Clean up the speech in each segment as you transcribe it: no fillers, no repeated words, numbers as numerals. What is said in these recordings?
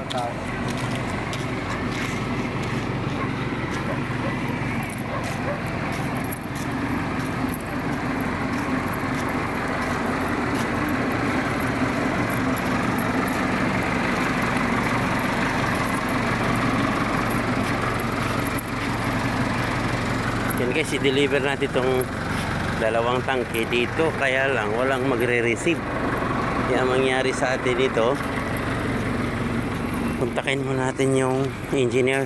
mga tao. Yan guys, i-deliver natin itong dalawang tangke dito, kaya lang walang magre-receive. Kaya mangyari sa atin dito, puntakin mo natin yung engineer.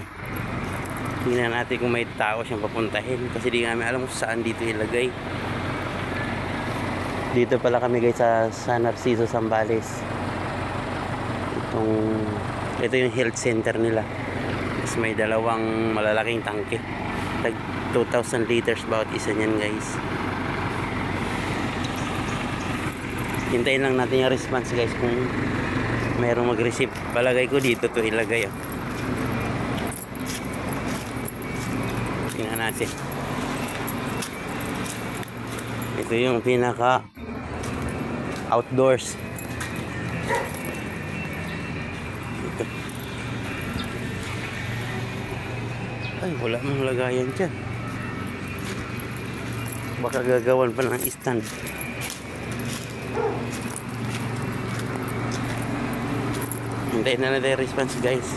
Tingnan natin kung may tao siyang papuntahin, kasi di namin alam kung saan dito ilagay. Dito pala kami guys sa San Narciso, Zambales. Ito yung health center nila. Tapos may dalawang malalaking tangke, 2,000 liters bawat isa niyan guys. Hintayin lang natin yung response guys kung mayroong mag-receive. Palagay ko dito to ilagay. Tingnan natin. Ito yung pinaka outdoors. Ito. Ay, wala mang lagayan dyan. Baka gagawan pa ng stand. Hintayin na natin response guys.